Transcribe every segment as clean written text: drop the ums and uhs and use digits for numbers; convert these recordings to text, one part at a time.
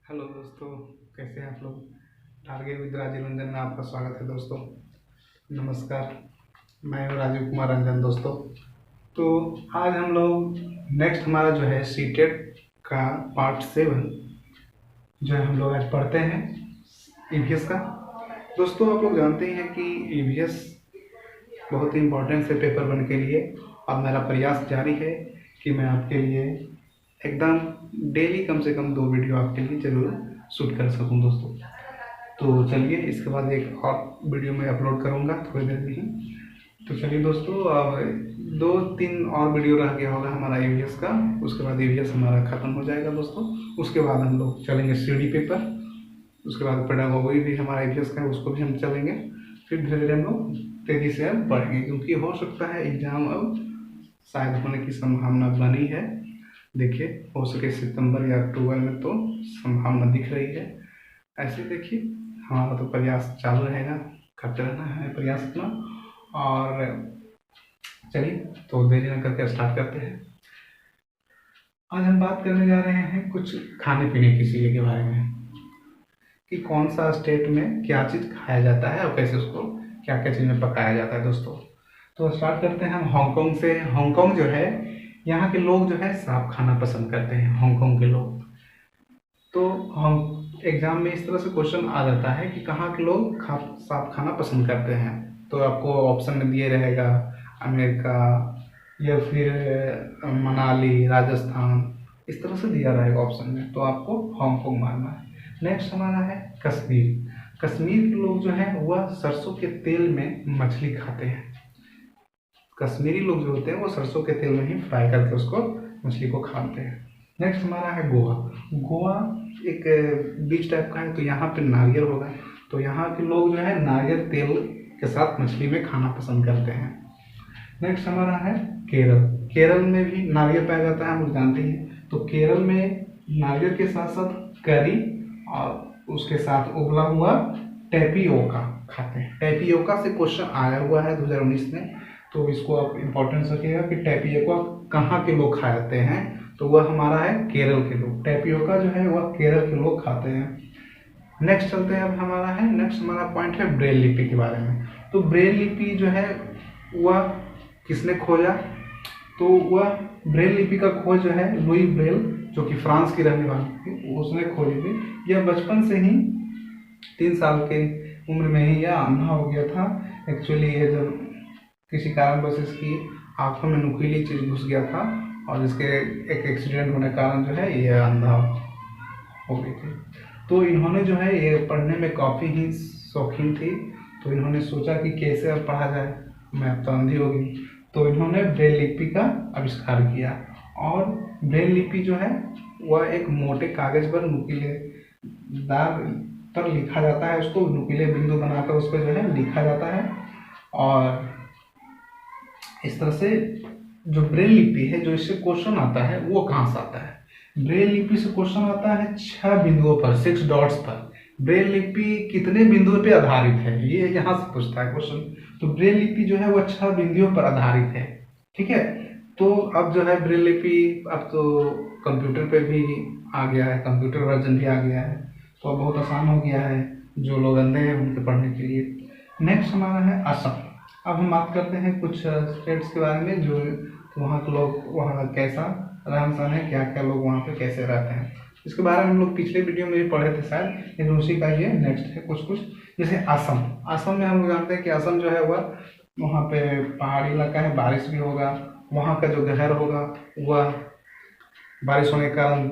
Hello दोस्तों, कैसे हैं आप लोग। टारगेट विद राजीव रंजन में आपका स्वागत है दोस्तों। नमस्कार, मैं हूं राजीव कुमार रंजन दोस्तों। तो आज हम लोग नेक्स्ट हमारा जो है सीटेट का पार्ट 7 जो है हम लोग आज पढ़ते हैं ईवीएस का। दोस्तों, आप लोग जानते ही हैं कि ईवीएस बहुत ही इम्पोर्टेंट से पेपर बन के लिए अब मेरा प्रयास जारी है कि मैं आपके लिए एकदम डेली कम से कम 2 वीडियो आपके लिए ज़रूर शूट कर सकूं दोस्तों। तो चलिए, इसके बाद एक और वीडियो मैं अपलोड करूंगा थोड़ी देर में ही। तो चलिए दोस्तों, अब 2-3 और वीडियो रह गया होगा हमारा ईवीएस का। उसके बाद ईवीएस हमारा ख़त्म हो जाएगा दोस्तों। उसके बाद हम लोग चलेंगे सीडी पेपर। उसके बाद पेडागोगी भी हमारा ईवीएस का है, उसको भी हम चलेंगे। फिर धीरे धीरे हम लोग तेज़ी से अब पढ़ेंगे, क्योंकि हो सकता है एग्ज़ाम अब शायद होने की संभावना बनी है। देखिए, हो सके सितंबर या अक्टूबर में तो संभावना दिख रही है। ऐसे देखिए, हमारा तो प्रयास चालू रहेगा, करते रहना है प्रयास अपना। और चलिए, तो देरी न करके स्टार्ट करते हैं। आज हम बात करने जा रहे हैं कुछ खाने पीने की चीज़ों के बारे में, कि कौन सा स्टेट में क्या चीज़ खाया जाता है और कैसे उसको क्या क्या चीज़ में पकाया जाता है दोस्तों। तो स्टार्ट करते हैं हम हांगकांग से। हांगकांग जो है, यहाँ के लोग जो है साफ खाना पसंद करते हैं, हांगकांग के लोग। तो हम एग्जाम में इस तरह से क्वेश्चन आ जाता है कि कहाँ के लोग साफ खाना पसंद करते हैं। तो आपको ऑप्शन में दिए रहेगा अमेरिका या फिर मनाली, राजस्थान, इस तरह से दिया रहेगा ऑप्शन में। तो आपको हांगकांग मारना है। नेक्स्ट हमारा है कश्मीर। कश्मीर के लोग जो है वह सरसों के तेल में मछली खाते हैं। कश्मीरी लोग जो होते हैं वो सरसों के तेल में ही फ्राई करके उसको मछली को खाते हैं। नेक्स्ट हमारा है गोवा। गोवा एक बीच टाइप का है, तो यहाँ पे नारियल होगा। तो यहाँ के लोग जो है नारियल तेल के साथ मछली में खाना पसंद करते हैं। नेक्स्ट हमारा है केरल। केरल में भी नारियल पाया जाता है, हम लोग जानते हैं। तो केरल में नारियल के साथ साथ करी और उसके साथ उबला हुआ टेपियोका खाते हैं। टेपियोका से क्वेश्चन आया हुआ है 2019 में, तो इसको आप इम्पोर्टेंस रखिएगा कि टेपियोका कहाँ के लोग खाते हैं। तो वह हमारा है केरल के लोग। टेपियोका जो है वह केरल के लोग खाते हैं। नेक्स्ट चलते हैं, अब हमारा है नेक्स्ट हमारा पॉइंट है ब्रेल लिपि के बारे में। तो ब्रेल लिपि जो है वह किसने खोजा? तो वह ब्रेल लिपि का खोज जो है लुई ब्रेल, जो कि फ्रांस की रहने वाली थी, उसने खोजी थी। यह बचपन से ही 3 साल के उम्र में ही यह अंधा हो गया था। एक्चुअली ये जब किसी कारणवश इसकी आंखों में नुकीली चीज घुस गया था और इसके एक एक्सीडेंट होने के कारण जो है ये अंधा हो गई थी। तो इन्होंने जो है ये पढ़ने में काफ़ी ही शौकीन थी। तो इन्होंने सोचा कि कैसे अब पढ़ा जाए, मैं अब तो अंधी होगी। तो इन्होंने ब्रेल लिपि का आविष्कार किया। और ब्रेल लिपि जो है वह एक मोटे कागज पर नुकीले दाग पर लिखा जाता है। उसको नुकीले बिंदु बनाकर उस पर जो है लिखा जाता है। और इस तरह से जो ब्रेल लिपि है, जो इससे क्वेश्चन आता है वो कहाँ से आता है? ब्रेल लिपि से क्वेश्चन आता है 6 बिंदुओं पर, 6 डॉट्स पर। ब्रेल लिपि कितने बिंदुओं पे आधारित है, ये यहाँ से पूछता है क्वेश्चन। तो ब्रेल लिपि जो है वह 6 बिंदुओं पर आधारित है। ठीक है। तो अब जो है ब्रेल लिपि अब तो कंप्यूटर पे भी आ गया है, कंप्यूटर वर्जन भी आ गया है। तो अब बहुत आसान हो गया है जो लोग अंधे हैं उनके पढ़ने के लिए। नेक्स्ट हमारा है असम। अब हम बात करते हैं कुछ स्टेट्स के बारे में, जो वहाँ के लोग, वहाँ कैसा रहन सहन है, क्या क्या लोग वहाँ पे कैसे रहते हैं। इसके बारे में हम लोग पिछले वीडियो में भी पढ़े थे शायद, लेकिन उसी का ये नेक्स्ट है कुछ। जैसे असम। असम में हम लोग जानते हैं कि असम जो है वह वहाँ पे पहाड़ी इलाका है, बारिश भी होगा। वहाँ का जो घर होगा वह बारिश होने के कारण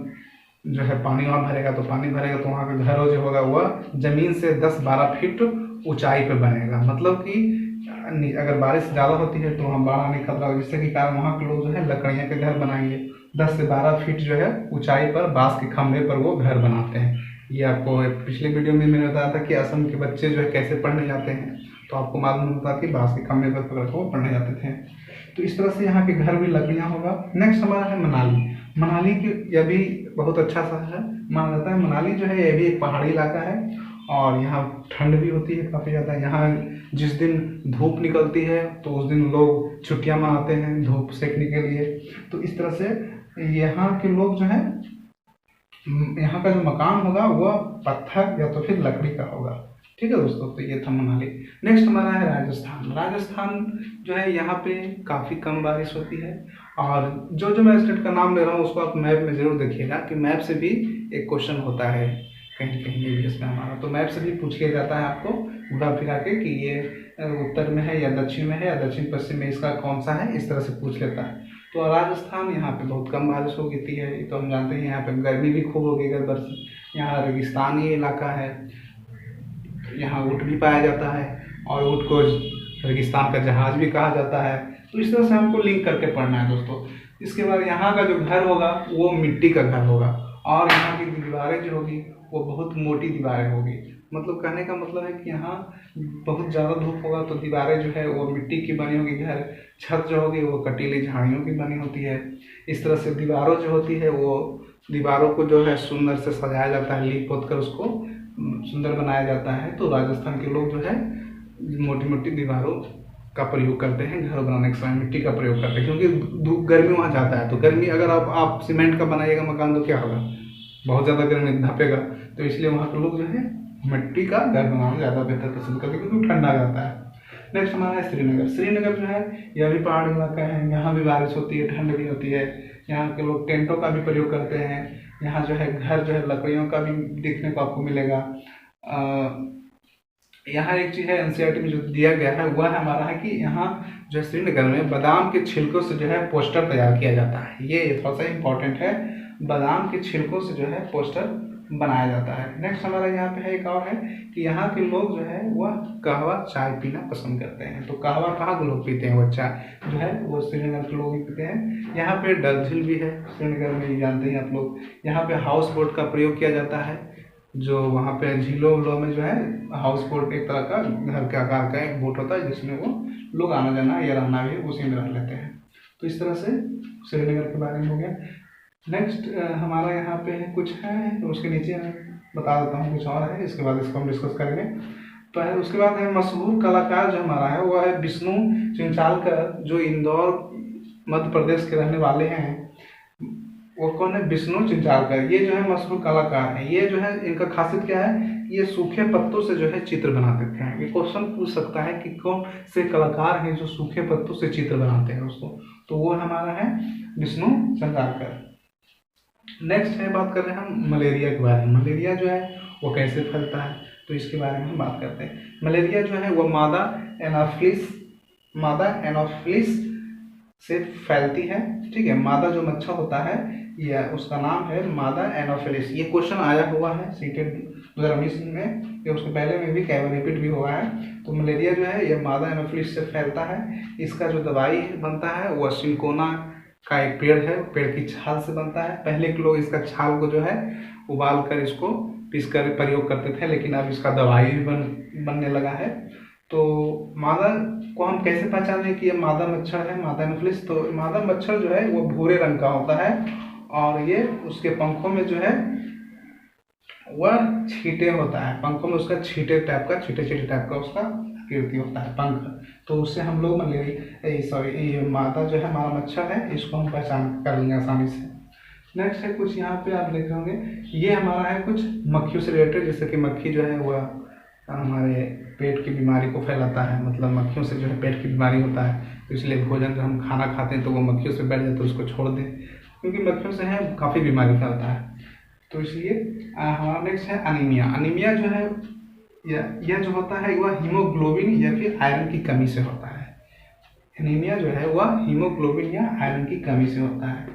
जो है पानी वहाँ भरेगा, तो पानी भरेगा तो वहाँ का घर जो होगा वह जमीन से 10-12 फीट ऊंचाई पे बनेगा। मतलब कि अगर बारिश ज़्यादा होती है तो वहाँ बाढ़ आने का खतरा, जिससे कि कारण वहाँ के लोग जो है लकड़ियाँ के घर बनाएंगे। 10 से 12 फीट जो है ऊंचाई पर बांस के खंभे पर वो घर बनाते हैं। ये आपको पिछले वीडियो में मैंने बताया था कि असम के बच्चे जो है कैसे पढ़ने जाते हैं। तो आपको मालूम होता कि बांस के खंभे पर पकड़ कर वो पढ़ने जाते थे। तो इस तरह से यहाँ के घर भी लकड़ियाँ होगा। नेक्स्ट हमारा है मनाली। मनाली की यह भी बहुत अच्छा शहर है, माना जाता है। मनाली जो है यह भी एक पहाड़ी इलाका है और यहाँ ठंड भी होती है काफ़ी ज़्यादा। यहाँ जिस दिन धूप निकलती है तो उस दिन लोग छुट्टियाँ मनाते हैं धूप सेकने के लिए। तो इस तरह से यहाँ के लोग जो है यहाँ का जो मकान होगा वह पत्थर या तो फिर लकड़ी का होगा। ठीक है दोस्तों, तो ये था मनाली। नेक्स्ट हमारा है राजस्थान। राजस्थान जो है यहाँ पे काफ़ी कम बारिश होती है, और जो जो मैं स्टेट का नाम ले रहा हूँ उसको आप मैप में ज़रूर देखिएगा कि मैप से भी एक क्वेश्चन होता है कहीं कहीं ईवीएस में हमारा, तो मैप से भी पूछ लिया जाता है आपको घुरा फिरा के कि ये उत्तर में है या दक्षिण में है या दक्षिण पश्चिम में इसका कौन सा है, इस तरह से पूछ लेता है। तो राजस्थान यहाँ पे बहुत कम बारिश होती है, तो हम जानते हैं यहाँ पे गर्मी भी खूब होगी अगर बरस। यहाँ रेगिस्तानी इलाका है, यहाँ ऊँट भी पाया जाता है और ऊँट को रेगिस्तान का जहाज भी कहा जाता है। तो इस तरह से हमको लिंक करके पढ़ना है दोस्तों। इसके बाद यहाँ का जो घर होगा वो मिट्टी का घर होगा, और यहाँ की दीवारें जो होगी वो बहुत मोटी दीवारें होगी। मतलब कहने का मतलब है कि यहाँ बहुत ज़्यादा धूप होगा तो दीवारें जो है वो मिट्टी की बनी होगी, घर छत जो होगी वो कटीली झाड़ियों की बनी होती है। इस तरह से दीवारों जो होती है वो दीवारों को जो है सुंदर से सजाया जाता है, लीप पोत कर उसको सुंदर बनाया जाता है। तो राजस्थान के लोग जो है मोटी मोटी दीवारों का प्रयोग करते हैं, घर बनाने के समय मिट्टी का प्रयोग करते हैं, क्योंकि गर्मी वहाँ ज़्यादा है। तो गर्मी अगर आप सीमेंट का बनाइएगा मकान तो क्या होगा, बहुत ज़्यादा गर्मी धपेगा। तो इसलिए वहाँ के लोग जो है मिट्टी का घर बनाना ज़्यादा बेहतर पसंद करते हैं क्योंकि ठंडा रहता है। नेक्स्ट हमारा है श्रीनगर। श्रीनगर जो है यह भी पहाड़ी इलाका है, यहाँ भी बारिश होती है, ठंड भी होती है। यहाँ के लोग टेंटों का भी प्रयोग करते हैं। यहाँ जो है घर जो है लकड़ियों का भी देखने को आपको मिलेगा। यहाँ एक चीज़ है एनसीईआरटी में जो दिया गया है वह हमारा है कि यहाँ जो है श्रीनगर में बादाम के छिलकों से जो है पोस्टर तैयार किया जाता है। ये थोड़ा सा इम्पोर्टेंट है, बादाम के छिलकों से जो है पोस्टर बनाया जाता है। नेक्स्ट हमारा यहाँ पे है एक और है कि यहाँ के लोग जो है वह कहवा चाय पीना पसंद करते हैं। तो कहवा कहाँ के लोग पीते हैं, वो चाय जो है वो श्रीनगर के लोग ही पीते हैं। यहाँ पे डल झील भी है श्रीनगर में, ये जानते हैं आप लोग। यहाँ पे हाउस बोट का प्रयोग किया जाता है, जो वहाँ पे झीलों उलों में जो है हाउस बोट एक तरह का घर के आकार का एक बोट होता है जिसमें वो लोग आना जाना या रहना भी उसी में रह लेते हैं। तो इस तरह से श्रीनगर के बारे में हो गया। नेक्स्ट हमारा यहाँ पे है कुछ है, तो उसके नीचे मैं बता देता हूँ कुछ और है, इसके बाद इसको हम डिस्कस करेंगे। तो है उसके बाद है मशहूर कलाकार जो हमारा है वो है विष्णु चिंचालकर, जो इंदौर मध्य प्रदेश के रहने वाले हैं। वो कौन है, विष्णु चिंचालकर। ये जो है मशहूर कलाकार है। ये जो है इनका खासियत क्या है, ये सूखे पत्तों से जो है चित्र बनाते थे। ये क्वेश्चन पूछ सकता है कि कौन से कलाकार हैं जो सूखे पत्तों से चित्र बनाते हैं दोस्तों, तो वो हमारा है विष्णु चिंचालकर। नेक्स्ट है बात कर रहे हैं हम मलेरिया के बारे में। मलेरिया जो है वो कैसे फैलता है, तो इसके बारे में हम बात करते हैं। मलेरिया जो है वो मादा एनोफिलिस से फैलती है। ठीक है, मादा जो मच्छर होता है या उसका नाम है मादा एनोफिलिस। ये क्वेश्चन आया हुआ है सीटेट 2019 में, या उसके पहले में भी कई बार रिपीट भी हुआ है। तो मलेरिया जो है ये मादा एनोफिलिस से फैलता है। इसका जो दवाई बनता है वो सिंकोना का एक पेड़ है, पेड़ की छाल से बनता है। पहले के लोग इसका छाल को जो है उबाल कर इसको पीस कर प्रयोग करते थे, लेकिन अब इसका दवाई भी बनने लगा है। तो मादा को हम कैसे पहचानें कि ये मादा मच्छर है, मादा एनोफिलिस। तो मादा मच्छर जो है वो भूरे रंग का होता है, और ये उसके पंखों में जो है वह छींटे होता है, पंखों में उसका छींटे टाइप का उसका आकृति होता है पंख। तो उससे हम लोग ये मादा जो है हमारा मच्छर है, इसको हम पहचान कर लेंगे आसानी से। नेक्स्ट है कुछ यहाँ पे आप देख रहे होंगे, ये हमारा है कुछ मक्खियों से रिलेटेड। जैसे कि मक्खी जो है वह हमारे पेट की बीमारी को फैलाता है, मतलब मक्खियों से जो है पेट की बीमारी होता है। तो इसलिए भोजन जब हम खाना खाते हैं तो वो मक्खियों से बैठ जाए तो उसको छोड़ दें, क्योंकि मक्खियों से है काफ़ी बीमारी फैलता है। तो इसलिए हमारा नेक्स्ट है अनीमिया। अनीमिया जो है यह जो होता है वह हीमोग्लोबिन या फिर आयरन की कमी से होता है। एनीमिया जो है वह हीमोग्लोबिन या आयरन की कमी से होता है।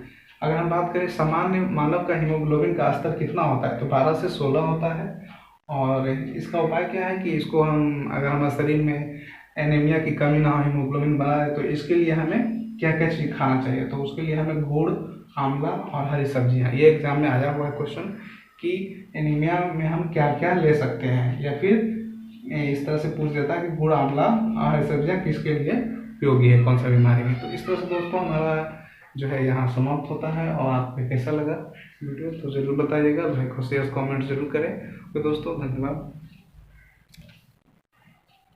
अगर हम बात करें सामान्य मानव का हीमोग्लोबिन का स्तर कितना होता है, तो 12 से 16 होता है। और इसका उपाय क्या है कि इसको हम अगर हमारे शरीर में एनीमिया की कमी ना हो, हीमोग्लोबिन बना रहे, तो इसके लिए हमें क्या क्या चीज़ खाना चाहिए। तो उसके लिए हमें गुड़, आंवला और हरी सब्जियाँ। ये एग्जाम में आया हुआ है क्वेश्चन कि एनीमिया में हम क्या क्या ले सकते हैं, या फिर इस तरह से पूछ देता है कि गुड़, आंवला और हरी सब्जियाँ किसके लिए उपयोगी है, कौन सा बीमारी में। तो इस तरह से दोस्तों हमारा जो है यहाँ समाप्त होता है। और आपको कैसा लगा वीडियो तो ज़रूर बताइएगा, भाई को शेयर कमेंट जरूर करें। तो दोस्तों धन्यवाद।